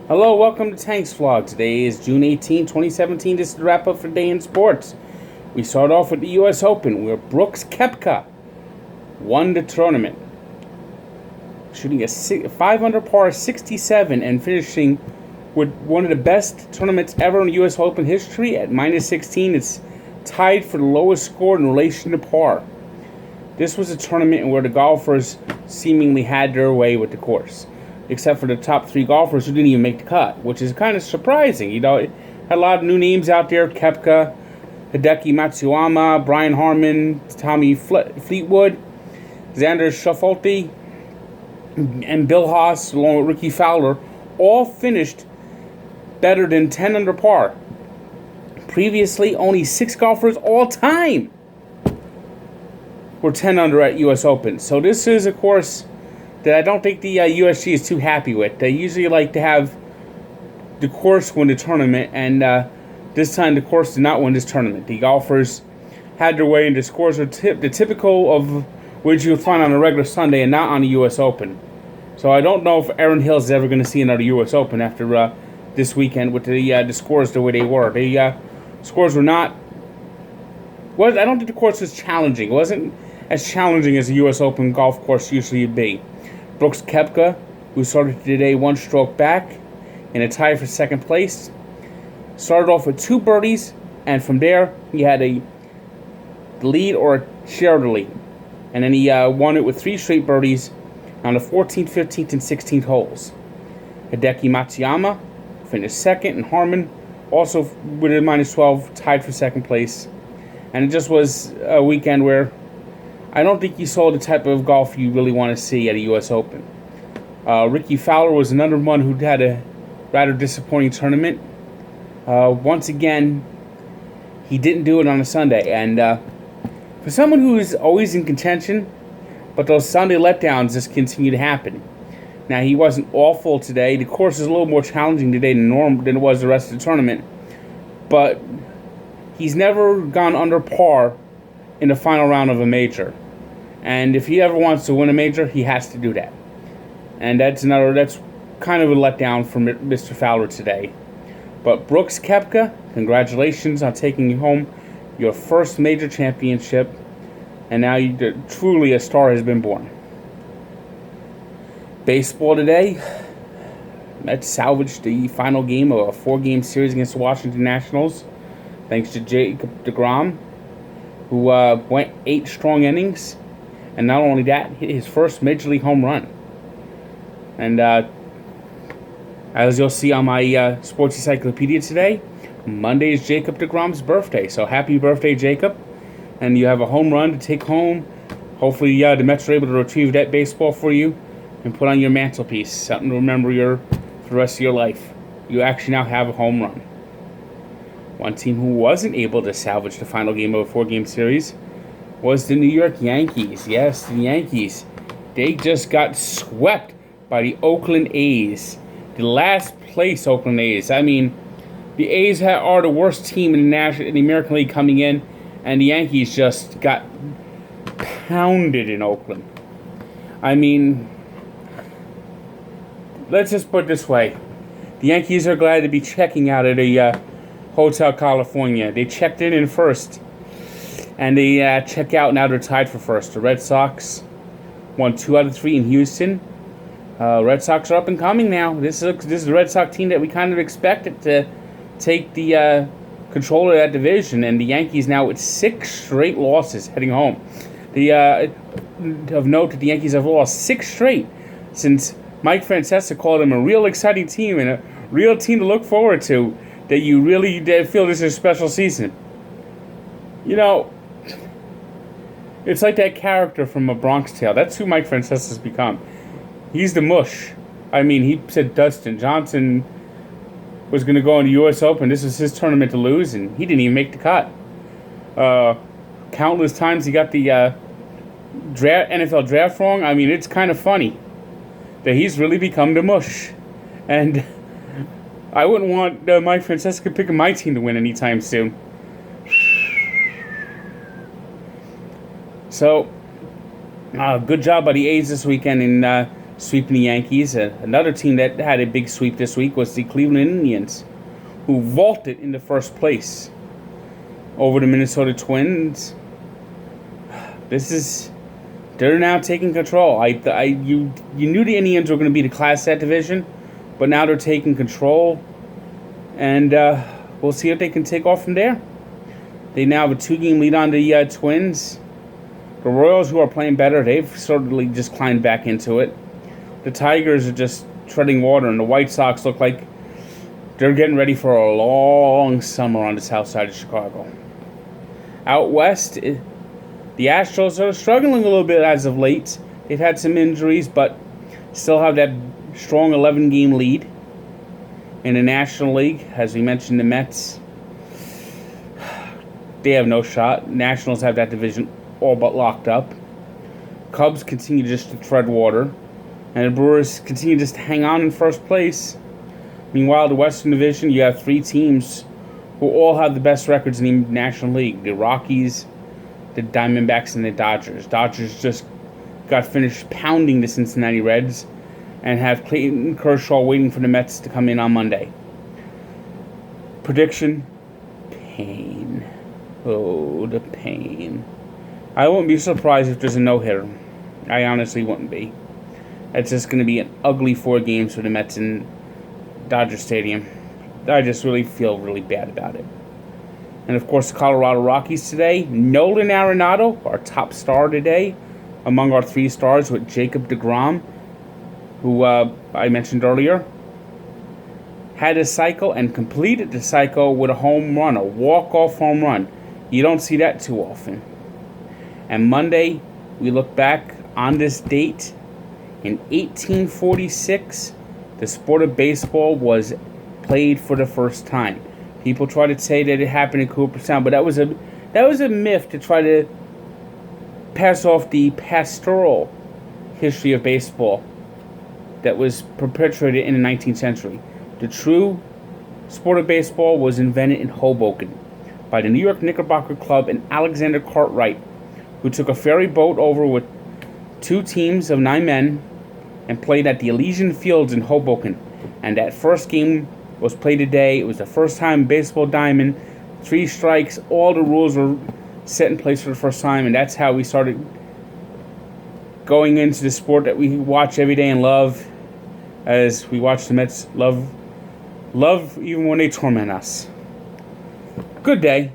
Hello, welcome to Tank's Vlog. Today is June 18, 2017. This is the wrap up for Day in Sports. We start off with the U.S. Open, where Brooks Koepka won the tournament, shooting a 5 under par 67 and finishing with one of the best tournaments ever in U.S. Open history at minus 16. It's tied for the lowest score in relation to par. This was a tournament where the golfers seemingly had their way with the course, except for the top three golfers who didn't even make the cut, which is kind of surprising. You know, it had a lot of new names out there: Koepka, Hideki Matsuyama, Brian Harman, Tommy Fleetwood, Xander Schauffele, and Bill Haas, along with Ricky Fowler, all finished better than 10 under par. Previously, only 6 golfers all time were 10 under at U.S. Open. So this is a course that I don't think the USG is too happy with. They usually like to have the course win the tournament, and this time the course did not win this tournament. The golfers had their way, and the scores were the typical of which you would find on a regular Sunday and not on the U.S. Open. So I don't know if Aaron Hills is ever going to see another U.S. Open after this weekend with the scores the way they were. The scores were not. Well, I don't think the course was challenging. It wasn't as challenging as a U.S. Open golf course usually would be. Brooks Koepka, who started today 1 stroke back in a tie for second place, started off with 2 birdies, and from there he had a lead or a share of the lead. And then he won it with 3 straight birdies on the 14th, 15th, and 16th holes. Hideki Matsuyama finished second, and Harman, also with a minus 12, tied for second place. And it just was a weekend where I don't think you saw the type of golf you really want to see at a U.S. Open. Ricky Fowler was another one who had a rather disappointing tournament. Once again, he didn't do it on a Sunday. And for someone who is always in contention, but those Sunday letdowns just continue to happen. Now, he wasn't awful today. The course is a little more challenging today than it was the rest of the tournament. But he's never gone under par in the final round of a major. And if he ever wants to win a major, he has to do that. And that's kind of a letdown for Mr. Fowler today. But Brooks Koepka, congratulations on taking home your first major championship. And now truly a star has been born. Baseball today. Mets salvaged the final game of a 4-game series against the Washington Nationals, thanks to Jacob deGrom, who went 8 strong innings. And not only that, hit his first Major League home run. And as you'll see on my Sports Encyclopedia today, Monday is Jacob deGrom's birthday. So happy birthday, Jacob. And you have a home run to take home. Hopefully the Mets are able to retrieve that baseball for you and put on your mantelpiece. Something to remember for the rest of your life. You actually now have a home run. One team who wasn't able to salvage the final game of a 4-game series was the New York Yankees. Yes, the Yankees. They just got swept by the Oakland A's. The last place Oakland A's. I mean, the A's are the worst team in the American League coming in, and the Yankees just got pounded in Oakland. I mean, let's just put it this way. The Yankees are glad to be checking out of the Hotel California. They checked in first. And they check out, now they're tied for first. The Red Sox won 2 out of 3 in Houston. Red Sox are up and coming now. This is the Red Sox team that we kind of expected to take the control of that division. And the Yankees now with 6 straight losses heading home. Of note that the Yankees have lost 6 straight since Mike Francesa called them a real exciting team and a real team to look forward to, that you really feel this is a special season. You know, it's like that character from A Bronx Tale. That's who Mike Francesa has become. He's the mush. I mean, he said Dustin Johnson was going to go on the U.S. Open. This was his tournament to lose, and he didn't even make the cut. Countless times he got the NFL draft wrong. I mean, it's kind of funny that he's really become the mush. And I wouldn't want Mike Francesa picking my team to win anytime soon. So, good job by the A's this weekend in sweeping the Yankees. Another team that had a big sweep this week was the Cleveland Indians, who vaulted into first place over the Minnesota Twins. They're now taking control. You knew the Indians were going to be the class that division, but now they're taking control, and we'll see if they can take off from there. They now have a 2-game lead on the Twins. The Royals, who are playing better, they've sort of just climbed back into it. The Tigers are just treading water, and the White Sox look like they're getting ready for a long summer on the south side of Chicago. Out west, the Astros are struggling a little bit as of late. They've had some injuries, but still have that strong 11-game lead. In the National League, as we mentioned, the Mets, they have no shot. Nationals have that division all but locked up. Cubs continue just to tread water, and the Brewers continue just to hang on in first place. Meanwhile, the Western Division, you have 3 teams who all have the best records in the National League. The Rockies, the Diamondbacks, and the Dodgers. Dodgers just got finished pounding the Cincinnati Reds and have Clayton Kershaw waiting for the Mets to come in on Monday. Prediction: pain. Oh, the pain. I wouldn't be surprised if there's a no-hitter. I honestly wouldn't be. It's just going to be an ugly 4 games for the Mets in Dodger Stadium. I just really feel really bad about it. And of course, the Colorado Rockies today. Nolan Arenado, our top star today, among our 3 stars with Jacob deGrom, who I mentioned earlier, had a cycle and completed the cycle with a home run, a walk-off home run. You don't see that too often. And Monday, we look back on this date. In 1846, the sport of baseball was played for the first time. People try to say that it happened in Cooperstown, but that was a myth to try to pass off the pastoral history of baseball that was perpetuated in the 19th century. The true sport of baseball was invented in Hoboken by the New York Knickerbocker Club and Alexander Cartwright, who took a ferry boat over with 2 teams of 9 men and played at the Elysian Fields in Hoboken. And that first game was played today. It was the first time baseball diamond, 3 strikes, all the rules were set in place for the first time, and that's how we started going into the sport that we watch every day and love, as we watch the Mets love even when they torment us. Good day.